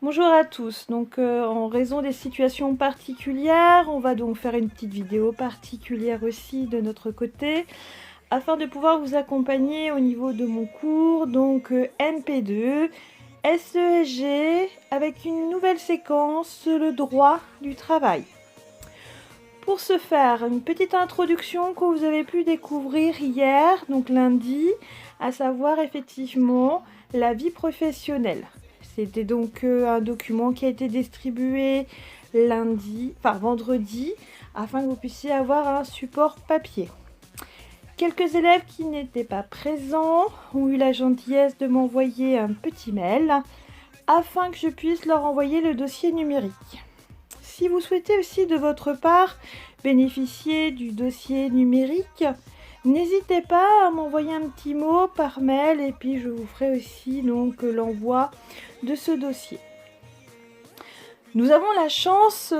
Bonjour à tous. En raison des situations particulières, on va donc faire une petite vidéo particulière aussi de notre côté afin de pouvoir vous accompagner au niveau de mon cours, NP2, SESG, avec une nouvelle séquence, le droit du travail. Pour ce faire, une petite introduction que vous avez pu découvrir hier, donc lundi, à savoir effectivement la vie professionnelle. C'était donc un document qui a été distribué vendredi, afin que vous puissiez avoir un support papier. Quelques élèves qui n'étaient pas présents ont eu la gentillesse de m'envoyer un petit mail afin que je puisse leur envoyer le dossier numérique. Si vous souhaitez aussi de votre part bénéficier du dossier numérique, n'hésitez pas à m'envoyer un petit mot par mail et puis je vous ferai aussi l'envoi de ce dossier. Nous avons la chance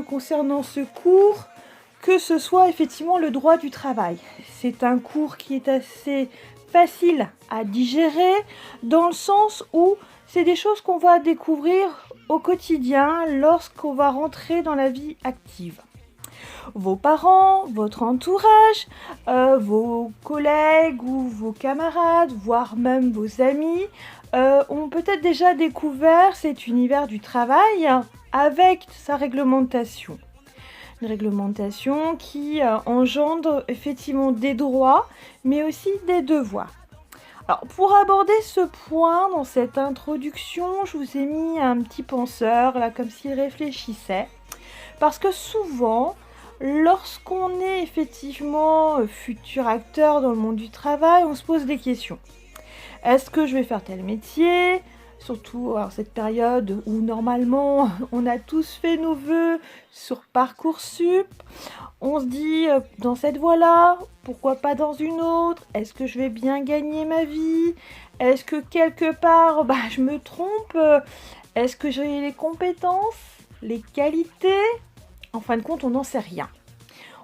concernant ce cours que ce soit effectivement le droit du travail. C'est un cours qui est assez facile à digérer dans le sens où c'est des choses qu'on va découvrir au quotidien lorsqu'on va rentrer dans la vie active. Vos parents, votre entourage, vos collègues ou vos camarades, voire même vos amis, ont peut-être déjà découvert cet univers du travail avec sa réglementation. Une réglementation qui engendre effectivement des droits, mais aussi des devoirs. Alors, pour aborder ce point dans cette introduction, je vous ai mis un petit penseur, là, comme s'il réfléchissait. Parce que souvent, lorsqu'on est effectivement futur acteur dans le monde du travail, on se pose des questions. Est-ce que je vais faire tel métier ? Surtout en cette période où normalement on a tous fait nos vœux sur Parcoursup. On se dit dans cette voie-là, pourquoi pas dans une autre ? Est-ce que je vais bien gagner ma vie ? Est-ce que quelque part je me trompe ? Est-ce que j'ai les compétences, les qualités ? En fin de compte, on n'en sait rien.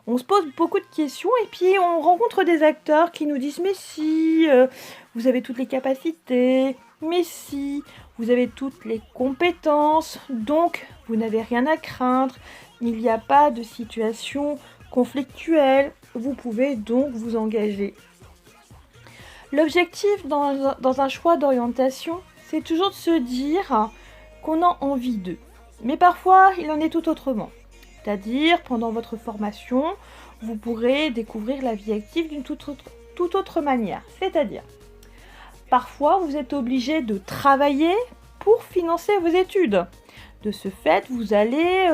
On se pose beaucoup de questions et puis on rencontre des acteurs qui nous disent « Mais si, vous avez toutes les capacités, mais si, vous avez toutes les compétences, donc vous n'avez rien à craindre, il n'y a pas de situation conflictuelle, vous pouvez donc vous engager. » L'objectif dans un choix d'orientation, c'est toujours de se dire qu'on a envie d'eux. Mais parfois, il en est tout autrement. C'est-à-dire, pendant votre formation, vous pourrez découvrir la vie active d'une toute autre manière. C'est-à-dire, parfois, vous êtes obligé de travailler pour financer vos études. De ce fait, vous allez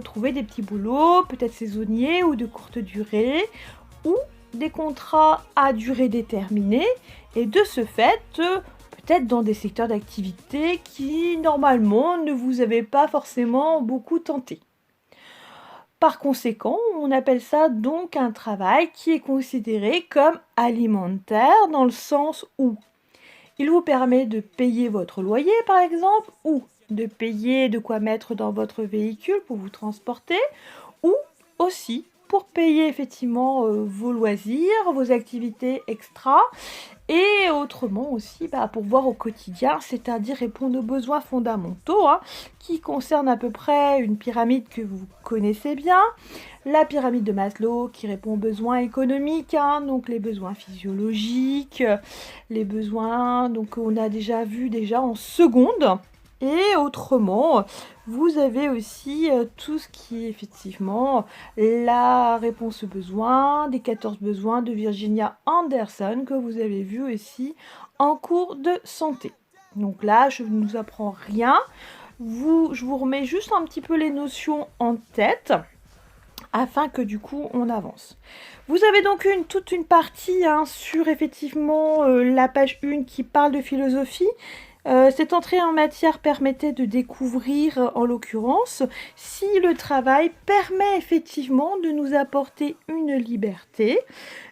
trouver des petits boulots, peut-être saisonniers ou de courte durée, ou des contrats à durée déterminée. Et de ce fait, peut-être dans des secteurs d'activité qui, normalement, ne vous avaient pas forcément beaucoup tenté. Par conséquent, on appelle ça donc un travail qui est considéré comme alimentaire dans le sens où il vous permet de payer votre loyer par exemple, ou de payer de quoi mettre dans votre véhicule pour vous transporter, ou aussi pour payer effectivement vos loisirs, vos activités extra, et autrement aussi pour voir au quotidien, c'est-à-dire répondre aux besoins fondamentaux, qui concernent à peu près une pyramide que vous connaissez bien, la pyramide de Maslow qui répond aux besoins économiques, donc les besoins physiologiques, les besoins qu'on a déjà vu en seconde. Et autrement, vous avez aussi tout ce qui est effectivement la réponse aux besoins, des 14 besoins de Virginia Anderson que vous avez vu aussi en cours de santé. Donc là, je ne vous apprends rien. Je vous remets juste un petit peu les notions en tête afin que du coup on avance. Vous avez donc toute une partie sur effectivement la page 1 qui parle de philosophie. Cette entrée en matière permettait de découvrir, en l'occurrence, si le travail permet effectivement de nous apporter une liberté.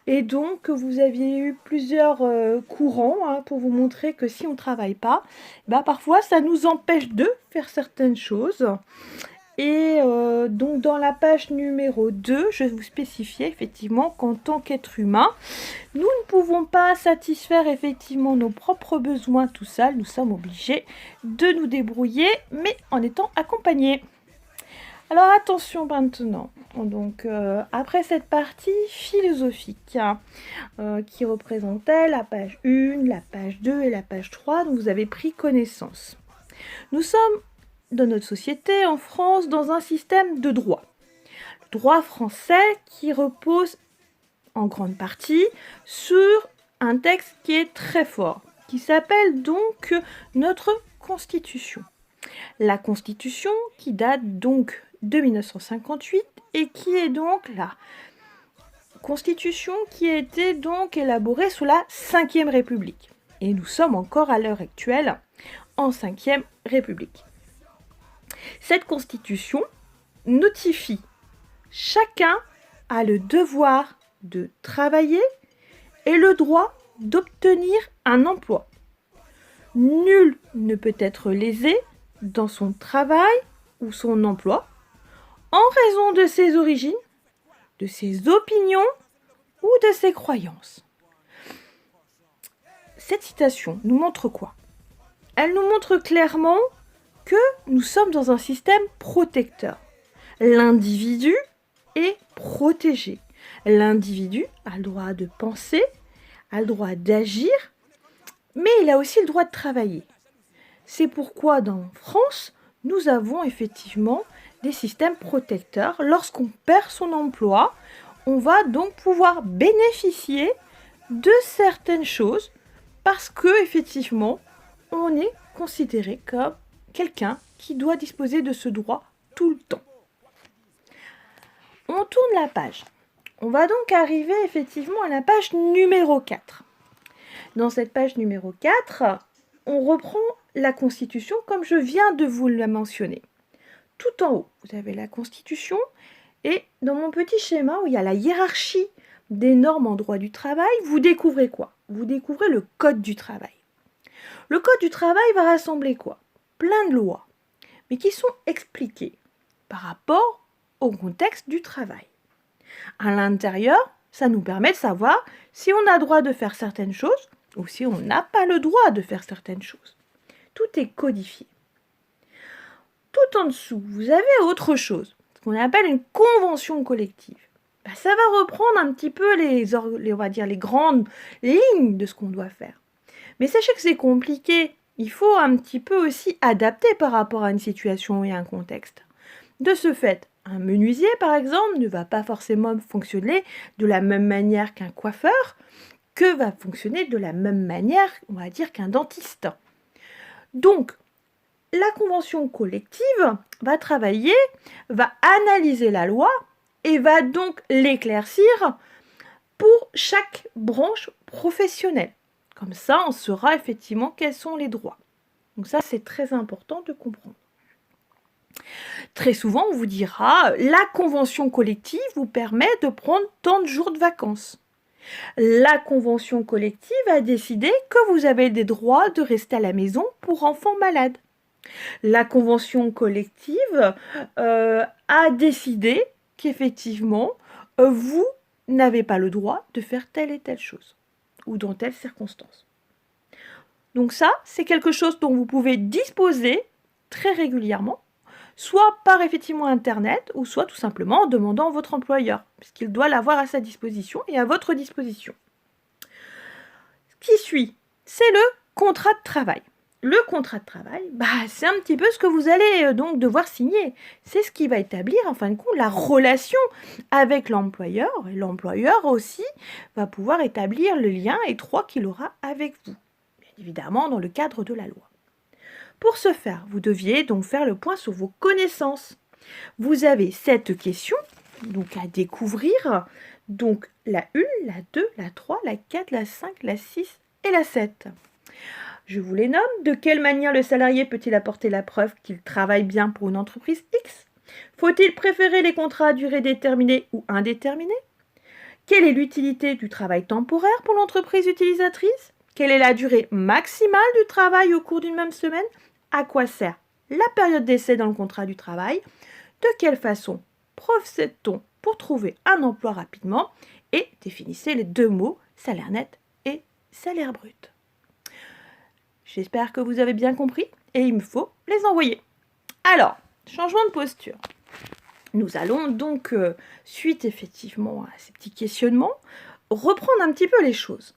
Et donc, vous aviez eu plusieurs courants pour vous montrer que si on ne travaille pas, parfois ça nous empêche de faire certaines choses. Et donc dans la page numéro 2, je vais vous spécifier effectivement qu'en tant qu'être humain, nous ne pouvons pas satisfaire effectivement nos propres besoins tout seuls. Nous sommes obligés de nous débrouiller, mais en étant accompagnés. Alors attention maintenant, donc après cette partie philosophique qui représentait la page 1, la page 2 et la page 3 dont vous avez pris connaissance. Nous sommes dans notre société en France dans un système de droit. Le droit français qui repose en grande partie sur un texte qui est très fort, qui s'appelle donc notre Constitution. La Constitution qui date donc de 1958 et qui est donc la Constitution qui a été donc élaborée sous la Ve République. Et nous sommes encore à l'heure actuelle en Ve République. Cette Constitution notifie chacun a le devoir de travailler et le droit d'obtenir un emploi. Nul ne peut être lésé dans son travail ou son emploi en raison de ses origines, de ses opinions ou de ses croyances. Cette citation nous montre quoi? Elle nous montre clairement que nous sommes dans un système protecteur. L'individu est protégé. L'individu a le droit de penser, a le droit d'agir, mais il a aussi le droit de travailler. C'est pourquoi dans France, nous avons effectivement des systèmes protecteurs. Lorsqu'on perd son emploi, on va donc pouvoir bénéficier de certaines choses parce que effectivement, on est considéré comme quelqu'un qui doit disposer de ce droit tout le temps. On tourne la page. On va donc arriver effectivement à la page numéro 4. Dans cette page numéro 4, on reprend la Constitution comme je viens de vous la mentionner. Tout en haut, vous avez la Constitution et dans mon petit schéma où il y a la hiérarchie des normes en droit du travail, vous découvrez quoi? Vous découvrez le Code du travail. Le Code du travail va rassembler quoi? Plein de lois, mais qui sont expliquées par rapport au contexte du travail. À l'intérieur, ça nous permet de savoir si on a le droit de faire certaines choses ou si on n'a pas le droit de faire certaines choses. Tout est codifié. Tout en dessous, vous avez autre chose, ce qu'on appelle une convention collective. Ça va reprendre un petit peu on va dire les grandes lignes de ce qu'on doit faire. Mais sachez que c'est compliqué. Il faut un petit peu aussi adapter par rapport à une situation et un contexte. De ce fait, un menuisier, par exemple, ne va pas forcément fonctionner de la même manière qu'un coiffeur, que va fonctionner de la même manière, on va dire, qu'un dentiste. Donc, la convention collective va travailler, va analyser la loi et va donc l'éclaircir pour chaque branche professionnelle. Comme ça, on saura effectivement quels sont les droits. Donc ça, c'est très important de comprendre. Très souvent, on vous dira, la convention collective vous permet de prendre tant de jours de vacances. La convention collective a décidé que vous avez des droits de rester à la maison pour enfants malades. La convention collective a décidé qu'effectivement, vous n'avez pas le droit de faire telle et telle chose ou dans telle circonstance. Donc ça, c'est quelque chose dont vous pouvez disposer très régulièrement, soit par effectivement Internet, ou soit tout simplement en demandant à votre employeur, puisqu'il doit l'avoir à sa disposition et à votre disposition. Ce qui suit, c'est le contrat de travail. Le contrat de travail, c'est un petit peu ce que vous allez donc devoir signer. C'est ce qui va établir, en fin de compte, la relation avec l'employeur. Et l'employeur aussi va pouvoir établir le lien étroit qu'il aura avec vous, bien évidemment dans le cadre de la loi. Pour ce faire, vous deviez donc faire le point sur vos connaissances. Vous avez 7 questions donc à découvrir, donc la 1, la 2, la 3, la 4, la 5, la 6 et la 7. Je vous les nomme. De quelle manière le salarié peut-il apporter la preuve qu'il travaille bien pour une entreprise X? Faut-il préférer les contrats à durée déterminée ou indéterminée? Quelle est l'utilité du travail temporaire pour l'entreprise utilisatrice? Quelle est la durée maximale du travail au cours d'une même semaine? À quoi sert la période d'essai dans le contrat du travail? De quelle façon procède-t-on pour trouver un emploi rapidement? Et définissez les deux mots, salaire net et salaire brut. J'espère que vous avez bien compris et il me faut les envoyer. Alors, changement de posture. Nous allons donc, suite effectivement à ces petits questionnements, reprendre un petit peu les choses.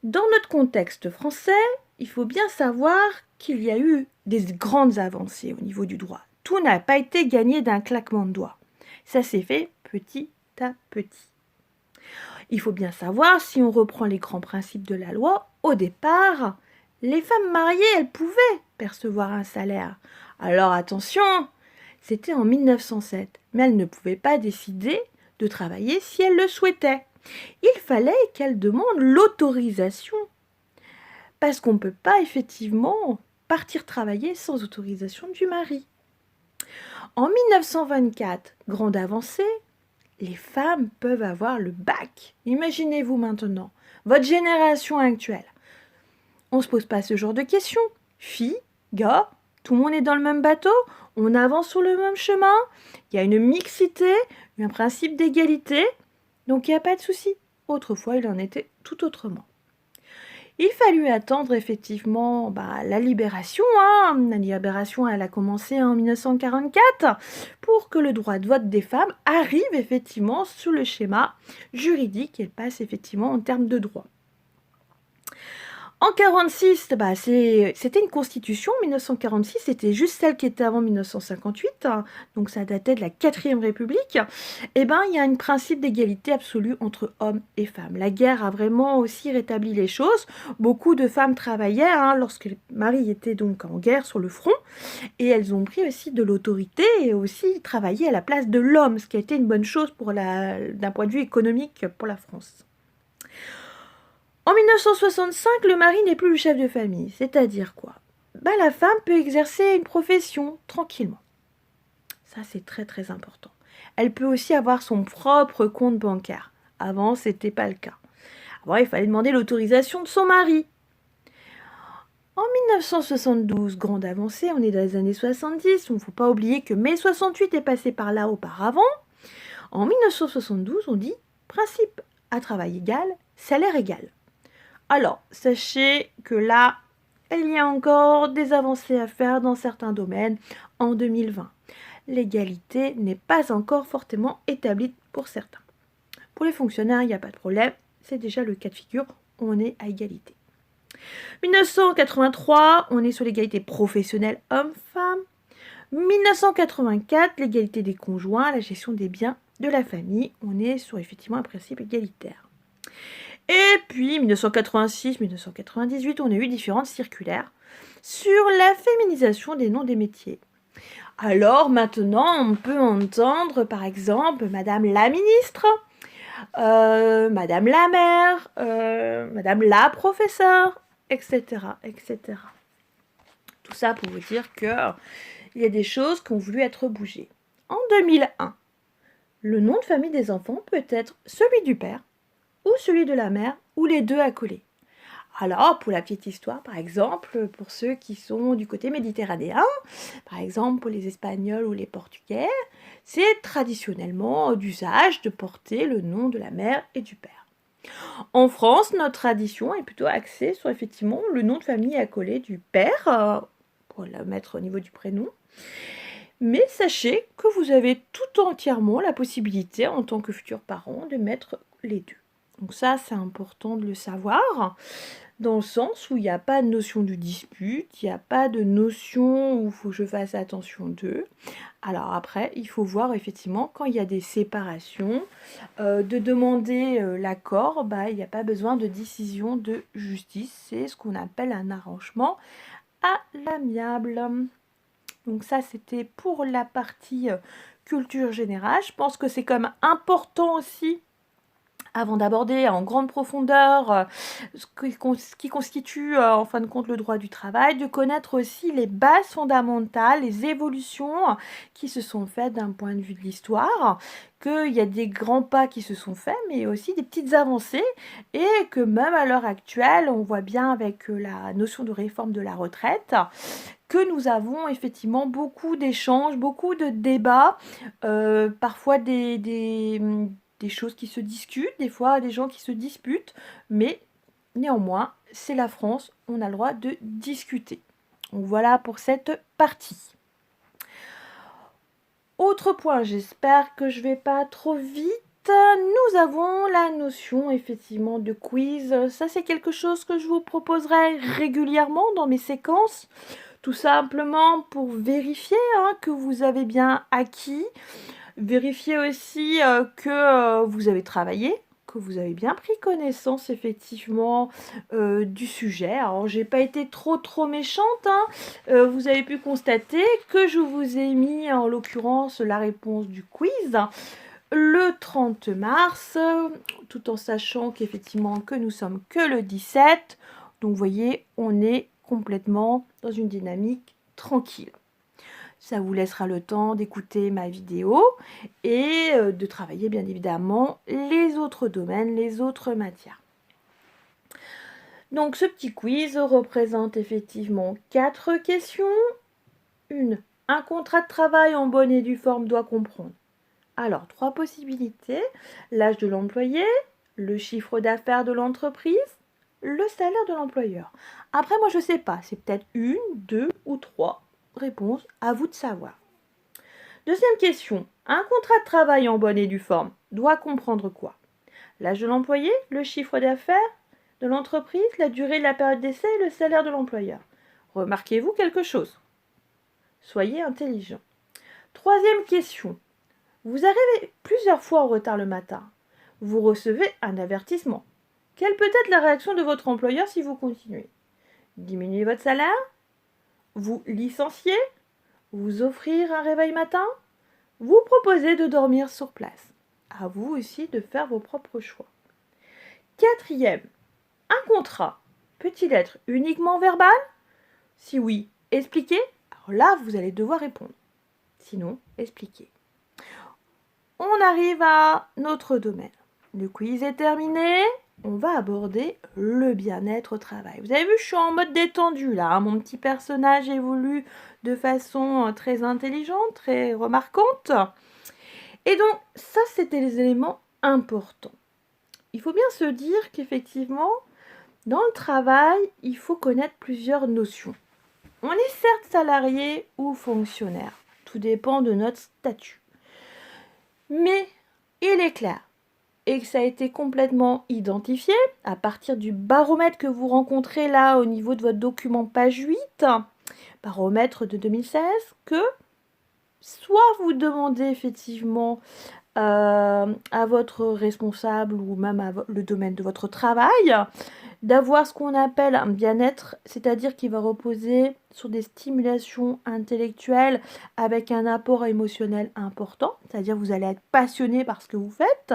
Dans notre contexte français, il faut bien savoir qu'il y a eu des grandes avancées au niveau du droit. Tout n'a pas été gagné d'un claquement de doigts. Ça s'est fait petit à petit. Il faut bien savoir, si on reprend les grands principes de la loi, au départ, les femmes mariées, elles pouvaient percevoir un salaire. Alors attention, c'était en 1907, mais elles ne pouvaient pas décider de travailler si elles le souhaitaient. Il fallait qu'elles demandent l'autorisation, parce qu'on ne peut pas effectivement partir travailler sans autorisation du mari. En 1924, grande avancée, les femmes peuvent avoir le bac. Imaginez-vous maintenant, votre génération actuelle. On ne se pose pas ce genre de questions. Filles, gars, tout le monde est dans le même bateau, on avance sur le même chemin, il y a une mixité, un principe d'égalité, donc il n'y a pas de souci. Autrefois, il en était tout autrement. Il fallut attendre effectivement la libération. La libération, elle a commencé en 1944 pour que le droit de vote des femmes arrive effectivement sous le schéma juridique et passe effectivement en termes de droit. En 1946, c'était une constitution. 1946, c'était juste celle qui était avant 1958, donc ça datait de la 4e République. Il y a un principe d'égalité absolue entre hommes et femmes. La guerre a vraiment aussi rétabli les choses. Beaucoup de femmes travaillaient lorsque les maris étaient donc en guerre sur le front, et elles ont pris aussi de l'autorité et aussi travaillé à la place de l'homme, ce qui a été une bonne chose d'un point de vue économique pour la France. En 1965, le mari n'est plus le chef de famille, c'est-à-dire quoi? La femme peut exercer une profession tranquillement. Ça, c'est très très important. Elle peut aussi avoir son propre compte bancaire. Avant, ce n'était pas le cas. Avant, il fallait demander l'autorisation de son mari. En 1972, grande avancée, on est dans les années 70, il ne faut pas oublier que mai 68 est passé par là auparavant. En 1972, on dit principe à travail égal, salaire égal. Alors, sachez que là, il y a encore des avancées à faire dans certains domaines en 2020. L'égalité n'est pas encore fortement établie pour certains. Pour les fonctionnaires, il n'y a pas de problème. C'est déjà le cas de figure, on est à égalité. 1983, on est sur l'égalité professionnelle homme-femme. 1984, l'égalité des conjoints, la gestion des biens de la famille. On est sur effectivement un principe égalitaire. Et puis, 1986-1998, on a eu différentes circulaires sur la féminisation des noms des métiers. Alors, maintenant, on peut entendre, par exemple, Madame la ministre, Madame la mère, Madame la professeure, etc., etc. Tout ça pour vous dire qu'il y a des choses qui ont voulu être bougées. En 2001, le nom de famille des enfants peut être celui du père, ou celui de la mère, ou les deux accolés. Alors, pour la petite histoire, par exemple, pour ceux qui sont du côté méditerranéen, par exemple pour les Espagnols ou les Portugais, c'est traditionnellement d'usage de porter le nom de la mère et du père. En France, notre tradition est plutôt axée sur effectivement le nom de famille accolé du père, pour le mettre au niveau du prénom. Mais sachez que vous avez tout entièrement la possibilité, en tant que futur parent, de mettre les deux. Donc ça, c'est important de le savoir, dans le sens où il n'y a pas de notion de dispute, il n'y a pas de notion où il faut que je fasse attention d'eux. Alors après, il faut voir effectivement, quand il y a des séparations, de demander l'accord, il n'y a pas besoin de décision de justice, c'est ce qu'on appelle un arrangement à l'amiable. Donc ça, c'était pour la partie culture générale. Je pense que c'est quand même important aussi, avant d'aborder en grande profondeur ce qui constitue en fin de compte le droit du travail, de connaître aussi les bases fondamentales, les évolutions qui se sont faites d'un point de vue de l'histoire, qu'il y a des grands pas qui se sont faits, mais aussi des petites avancées, et que même à l'heure actuelle, on voit bien avec la notion de réforme de la retraite, que nous avons effectivement beaucoup d'échanges, beaucoup de débats, parfois des choses qui se discutent, des fois des gens qui se disputent, mais néanmoins, c'est la France, on a le droit de discuter. Donc voilà pour cette partie. Autre point, j'espère que je vais pas trop vite. Nous avons la notion effectivement de quiz. Ça, c'est quelque chose que je vous proposerai régulièrement dans mes séquences. Tout simplement pour vérifier que vous avez bien acquis. Vérifier aussi que vous avez travaillé, que vous avez bien pris connaissance effectivement du sujet. Alors j'ai pas été trop méchante, vous avez pu constater que je vous ai mis en l'occurrence la réponse du quiz le 30 mars, tout en sachant qu'effectivement que nous sommes que le 17. Donc vous voyez, on est complètement dans une dynamique tranquille. Ça vous laissera le temps d'écouter ma vidéo et de travailler bien évidemment les autres domaines, les autres matières. Donc ce petit quiz représente effectivement 4 questions. Un contrat de travail en bonne et due forme doit comprendre. Alors, 3 possibilités. L'âge de l'employé, le chiffre d'affaires de l'entreprise, le salaire de l'employeur. Après, moi, je ne sais pas. C'est peut-être 1, 2 ou 3 réponses. À vous de savoir. Deuxième question. Un contrat de travail en bonne et due forme doit comprendre quoi? L'âge de l'employé, le chiffre d'affaires de l'entreprise, la durée de la période d'essai et le salaire de l'employeur. Remarquez-vous quelque chose? Soyez intelligent. Troisième question. Vous arrivez plusieurs fois en retard le matin. Vous recevez un avertissement. Quelle peut être la réaction de votre employeur si vous continuez? Diminuer votre salaire? Vous licencier? Vous offrir un réveil matin? Vous proposer de dormir sur place? À vous aussi de faire vos propres choix. Quatrième, un contrat peut-il être uniquement verbal? Si oui, expliquez. Alors là, vous allez devoir répondre. Sinon, expliquez. On arrive à notre domaine. Le quiz est terminé. On va aborder le bien-être au travail. Vous avez vu, je suis en mode détendu là. Mon petit personnage évolue de façon très intelligente, très remarquante. Et donc, ça, c'était les éléments importants. Il faut bien se dire qu'effectivement, dans le travail, il faut connaître plusieurs notions. On est certes salarié ou fonctionnaire. Tout dépend de notre statut. Mais il est clair et que ça a été complètement identifié à partir du baromètre que vous rencontrez là au niveau de votre document page 8, baromètre de 2016, que soit vous demandez effectivement à votre responsable ou même à le domaine de votre travail d'avoir ce qu'on appelle un bien-être, c'est-à-dire qui va reposer sur des stimulations intellectuelles avec un apport émotionnel important, c'est-à-dire vous allez être passionné par ce que vous faites.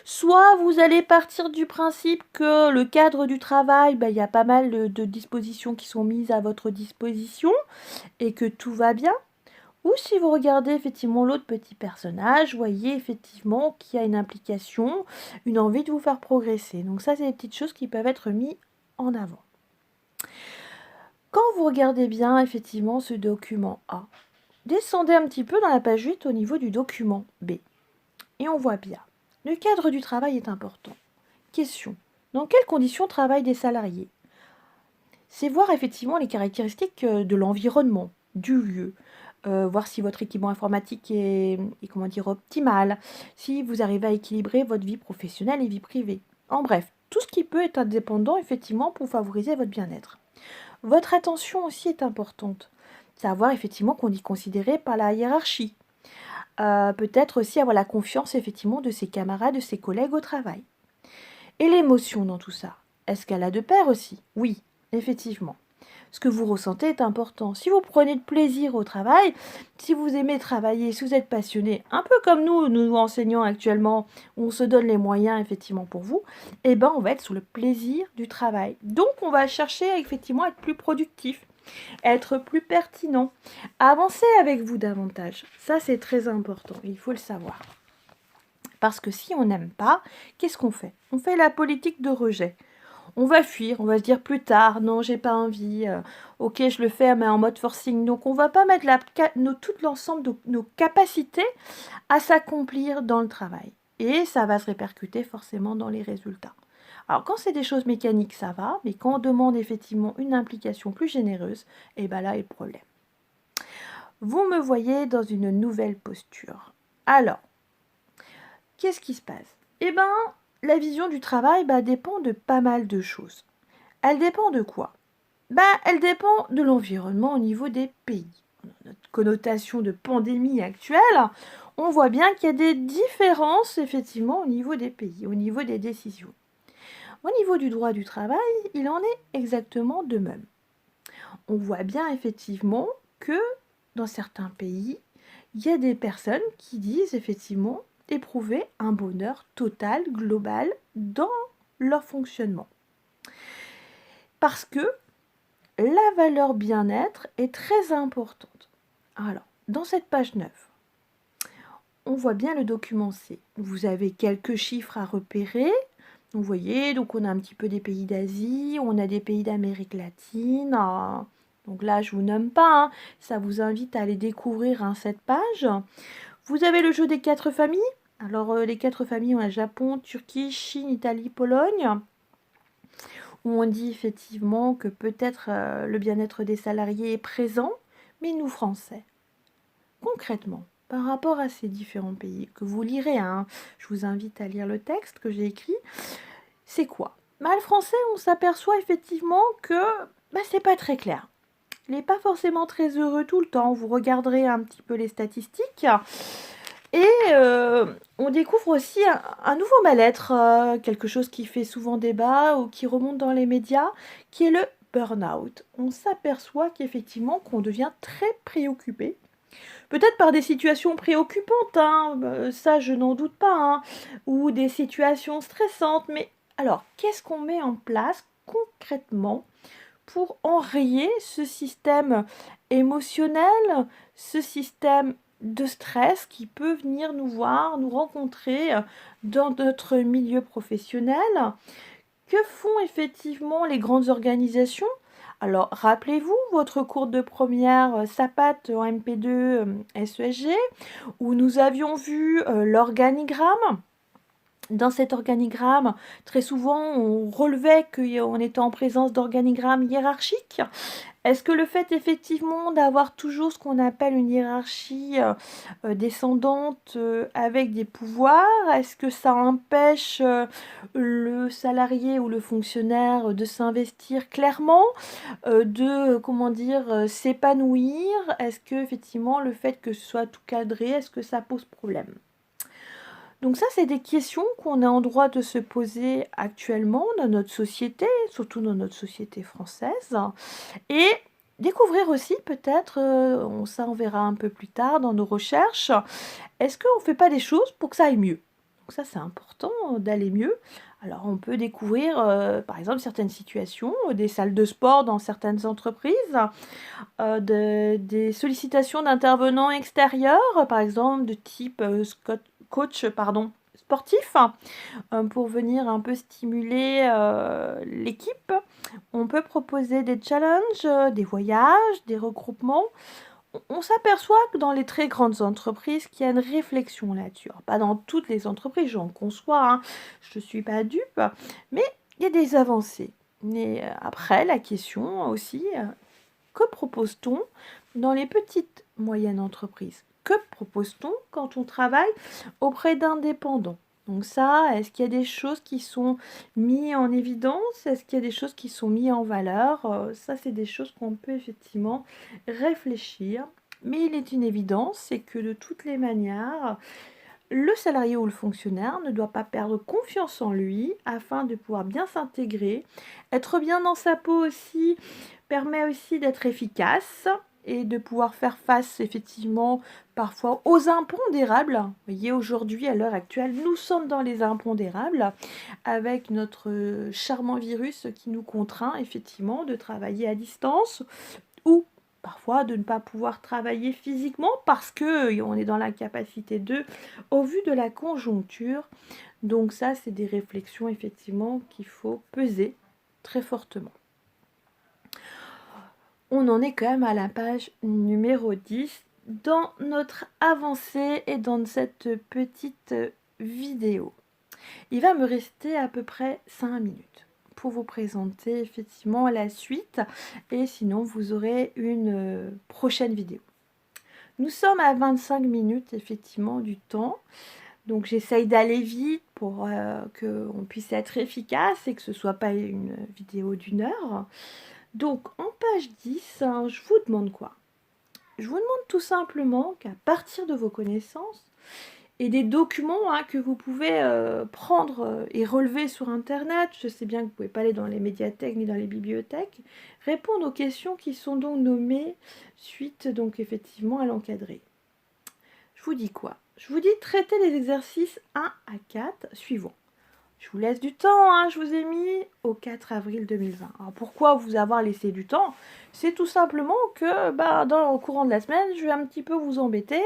Soit vous allez partir du principe que le cadre du travail, il y a pas mal de dispositions qui sont mises à votre disposition et que tout va bien. Ou si vous regardez effectivement l'autre petit personnage, voyez effectivement qu'il y a une implication, une envie de vous faire progresser. Donc ça, c'est des petites choses qui peuvent être mises en avant. Quand vous regardez bien effectivement ce document A, descendez un petit peu dans la page 8 au niveau du document B. Et on voit bien. Le cadre du travail est important. Question. Dans quelles conditions travaillent des salariés? C'est voir effectivement les caractéristiques de l'environnement, du lieu, voir si votre équipement informatique est optimal, si vous arrivez à équilibrer votre vie professionnelle et vie privée. En bref, tout ce qui peut être indépendant effectivement pour favoriser votre bien-être. Votre attention aussi est importante. Savoir effectivement qu'on est considéré par la hiérarchie. Peut-être aussi avoir la confiance effectivement de ses camarades, de ses collègues au travail. Et l'émotion dans tout ça, est-ce qu'elle a de pair aussi? Oui, effectivement. Ce que vous ressentez est important. Si vous prenez de plaisir au travail, si vous aimez travailler, si vous êtes passionné, un peu comme nous enseignants actuellement, où on se donne les moyens effectivement pour vous, eh ben on va être sous le plaisir du travail. Donc on va chercher effectivement à être plus productif, être plus pertinent, avancer avec vous davantage. Ça c'est très important, il faut le savoir. Parce que si on n'aime pas, qu'est-ce qu'on fait? On fait la politique de rejet. On va fuir, on va se dire plus tard, non, j'ai pas envie, ok, je le fais, mais en mode forcing. Donc, on va pas mettre tout l'ensemble de nos capacités à s'accomplir dans le travail. Et ça va se répercuter forcément dans les résultats. Alors, quand c'est des choses mécaniques, ça va, mais quand on demande effectivement une implication plus généreuse, et bien là est le problème. Vous me voyez dans une nouvelle posture. Alors, qu'est-ce qui se passe? Eh bien, la vision du travail dépend de pas mal de choses. Elle dépend de quoi? Elle dépend de l'environnement au niveau des pays. Notre connotation de pandémie actuelle, on voit bien qu'il y a des différences effectivement au niveau des pays, au niveau des décisions. Au niveau du droit du travail, il en est exactement de même. On voit bien effectivement que dans certains pays, il y a des personnes qui disent effectivement éprouver un bonheur total, global dans leur fonctionnement. Parce que la valeur bien-être est très importante. Alors, dans cette page 9, on voit bien le document C. Vous avez quelques chiffres à repérer. Vous voyez, donc on a un petit peu des pays d'Asie, on a des pays d'Amérique latine. Donc là, je ne vous nomme pas, ça vous invite à aller découvrir cette page. Vous avez le jeu des 4 familles. Alors, les 4 familles, on a Japon, Turquie, Chine, Italie, Pologne. Où on dit effectivement que peut-être le bien-être des salariés est présent, mais nous, Français, concrètement, par rapport à ces différents pays, que vous lirez, je vous invite à lire le texte que j'ai écrit, c'est quoi? Le français, on s'aperçoit effectivement que c'est pas très clair. Il n'est pas forcément très heureux tout le temps. Vous regarderez un petit peu les statistiques. Et on découvre aussi un nouveau mal-être, quelque chose qui fait souvent débat ou qui remonte dans les médias, qui est le burn-out. On s'aperçoit qu'effectivement qu'on devient très préoccupé, peut-être par des situations préoccupantes, ça je n'en doute pas, ou des situations stressantes, mais alors qu'est-ce qu'on met en place concrètement pour enrayer ce système émotionnel, ce système de stress qui peut venir nous voir, nous rencontrer dans notre milieu professionnel? Que font effectivement les grandes organisations? Alors, rappelez-vous votre cours de première SAPAT en MP2 SESG, où nous avions vu l'organigramme. Dans cet organigramme, très souvent, on relevait qu'on était en présence d'organigrammes hiérarchiques. Est-ce que le fait effectivement d'avoir toujours ce qu'on appelle une hiérarchie descendante avec des pouvoirs, est-ce que ça empêche le salarié ou le fonctionnaire de s'investir clairement, de s'épanouir? Est-ce que effectivement le fait que ce soit tout cadré, est-ce que ça pose problème? Donc ça, c'est des questions qu'on est en droit de se poser actuellement dans notre société, surtout dans notre société française. Et découvrir aussi peut-être, ça on verra un peu plus tard dans nos recherches, est-ce qu'on ne fait pas des choses pour que ça aille mieux? Donc ça, c'est important d'aller mieux. Alors on peut découvrir, par exemple, certaines situations, des salles de sport dans certaines entreprises, des sollicitations d'intervenants extérieurs, par exemple de type coach sportif, pour venir un peu stimuler l'équipe. On peut proposer des challenges, des voyages, des regroupements. On s'aperçoit que dans les très grandes entreprises, qu'il y a une réflexion là-dessus. Pas dans toutes les entreprises, j'en conçois, je ne suis pas dupe, mais il y a des avancées. Mais après, la question aussi, que propose-t-on dans les petites, moyennes entreprises? Que propose-t-on quand on travaille auprès d'indépendants? Donc ça, est-ce qu'il y a des choses qui sont mises en évidence? Est-ce qu'il y a des choses qui sont mises en valeur? Ça, c'est des choses qu'on peut effectivement réfléchir. Mais il est une évidence, c'est que de toutes les manières, le salarié ou le fonctionnaire ne doit pas perdre confiance en lui afin de pouvoir bien s'intégrer. Être bien dans sa peau aussi permet aussi d'être efficace et de pouvoir faire face effectivement parfois aux impondérables. Vous voyez, aujourd'hui, à l'heure actuelle, nous sommes dans les impondérables avec notre charmant virus qui nous contraint effectivement de travailler à distance ou parfois de ne pas pouvoir travailler physiquement parce qu'on est dans l'incapacité de, au vu de la conjoncture. Donc ça, c'est des réflexions effectivement qu'il faut peser très fortement. On en est quand même à la page numéro 10 dans notre avancée et dans cette petite vidéo. Il va me rester à peu près 5 minutes pour vous présenter effectivement la suite et sinon vous aurez une prochaine vidéo. Nous sommes à 25 minutes effectivement du temps, donc j'essaye d'aller vite pour qu'on puisse être efficace et que ce ne soit pas une vidéo d'1 heure. Donc en page 10, hein, je vous demande quoi? Je vous demande tout simplement qu'à partir de vos connaissances et des documents que vous pouvez prendre et relever sur internet, je sais bien que vous ne pouvez pas aller dans les médiathèques ni dans les bibliothèques, répondre aux questions qui sont donc nommées suite donc effectivement à l'encadré. Je vous dis quoi? Je vous dis traiter les exercices 1 à 4 suivants. Je vous laisse du temps, je vous ai mis au 4 avril 2020. Alors pourquoi vous avoir laissé du temps? C'est tout simplement que dans le courant de la semaine, je vais un petit peu vous embêter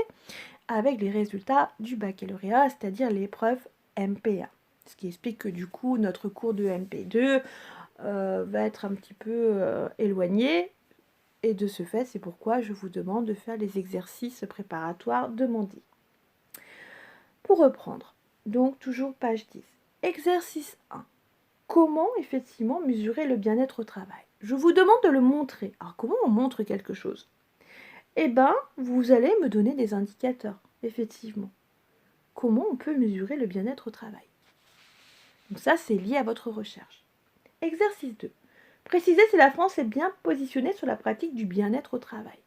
avec les résultats du baccalauréat, c'est-à-dire l'épreuve MPA. Ce qui explique que du coup, notre cours de MP2 va être un petit peu éloigné. Et de ce fait, c'est pourquoi je vous demande de faire les exercices préparatoires demandés. Pour reprendre, donc toujours page 10. Exercice 1. Comment effectivement mesurer le bien-être au travail? Je vous demande de le montrer. Alors comment on montre quelque chose? Eh bien, vous allez me donner des indicateurs, effectivement. Comment on peut mesurer le bien-être au travail? Donc ça, c'est lié à votre recherche. Exercice 2. Préciser si la France est bien positionnée sur la pratique du bien-être au travail.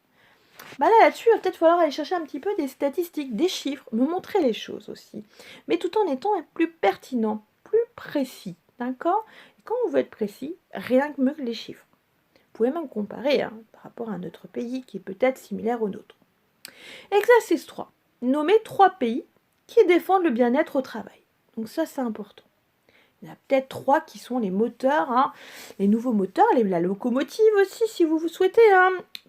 Là-dessus, il va peut-être falloir aller chercher un petit peu des statistiques, des chiffres, me montrer les choses aussi. Mais tout en étant plus pertinent, plus précis. D'accord? Quand on veut être précis, rien que mieux que les chiffres. Vous pouvez même comparer par rapport à un autre pays qui est peut-être similaire au nôtre. Exercice 3. Nommer 3 pays qui défendent le bien-être au travail. Donc ça, c'est important. Il y en a peut-être 3 qui sont les moteurs, les nouveaux moteurs, la locomotive aussi, si vous souhaitez,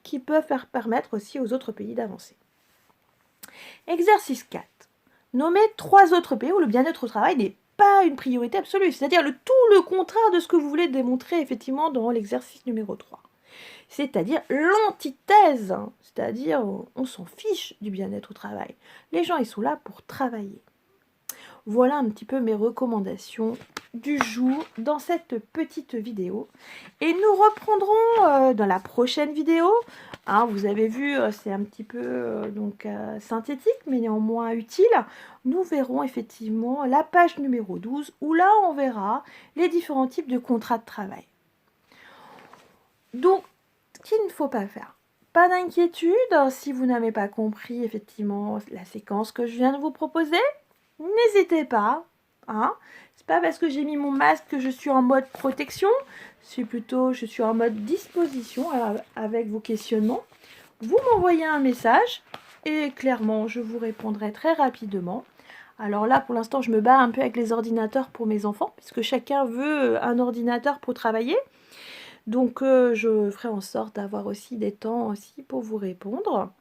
qui peuvent permettre aussi aux autres pays d'avancer. Exercice 4. Nommer 3 autres pays où le bien-être au travail n'est pas une priorité absolue, c'est-à-dire tout le contraire de ce que vous voulez démontrer effectivement dans l'exercice numéro 3. C'est-à-dire l'antithèse, c'est-à-dire on s'en fiche du bien-être au travail. Les gens, ils sont là pour travailler. Voilà un petit peu mes recommandations du jour dans cette petite vidéo. Et nous reprendrons dans la prochaine vidéo. Vous avez vu, c'est un petit peu synthétique, mais néanmoins utile. Nous verrons effectivement la page numéro 12, où là, on verra les différents types de contrats de travail. Donc, ce qu'il ne faut pas faire. Pas d'inquiétude si vous n'avez pas compris effectivement la séquence que je viens de vous proposer. N'hésitez pas. C'est pas parce que j'ai mis mon masque que je suis en mode protection. C'est plutôt je suis en mode disposition avec vos questionnements. Vous m'envoyez un message et clairement je vous répondrai très rapidement. Alors là pour l'instant je me bats un peu avec les ordinateurs pour mes enfants puisque chacun veut un ordinateur pour travailler. Donc je ferai en sorte d'avoir aussi des temps aussi pour vous répondre.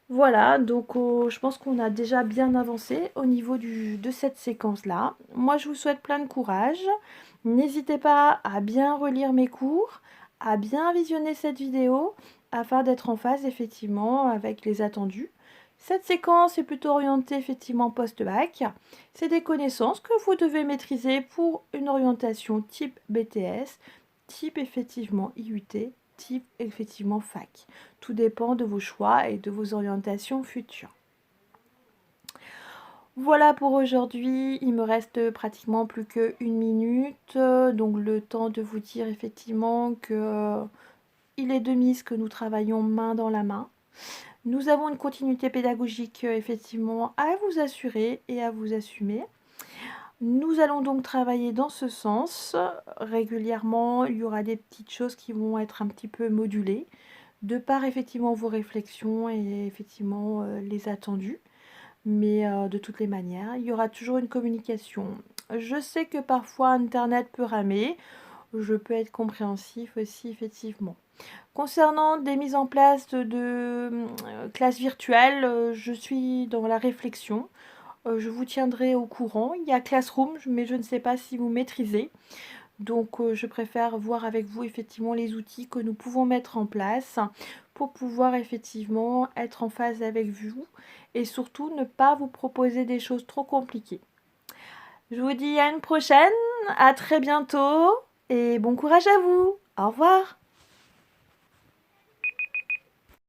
Voilà, donc je pense qu'on a déjà bien avancé au niveau de cette séquence-là. Moi, je vous souhaite plein de courage. N'hésitez pas à bien relire mes cours, à bien visionner cette vidéo, afin d'être en phase effectivement avec les attendus. Cette séquence est plutôt orientée effectivement post-bac. C'est des connaissances que vous devez maîtriser pour une orientation type BTS, type effectivement IUT, type effectivement fac. Tout dépend de vos choix et de vos orientations futures. Voilà pour aujourd'hui, il me reste pratiquement plus qu'une minute, donc le temps de vous dire effectivement que il est de mise que nous travaillons main dans la main. Nous avons une continuité pédagogique effectivement à vous assurer et à vous assumer. Nous allons donc travailler dans ce sens. Régulièrement, il y aura des petites choses qui vont être un petit peu modulées, de par effectivement vos réflexions et effectivement les attendus. Mais de toutes les manières, il y aura toujours une communication. Je sais que parfois Internet peut ramer. Je peux être compréhensif aussi, effectivement. Concernant des mises en place de classes virtuelles, je suis dans la réflexion. Je vous tiendrai au courant. Il y a Classroom, mais je ne sais pas si vous maîtrisez. Donc je préfère voir avec vous effectivement les outils que nous pouvons mettre en place pour pouvoir effectivement être en phase avec vous et surtout ne pas vous proposer des choses trop compliquées. Je vous dis à une prochaine, à très bientôt et bon courage à vous. Au revoir.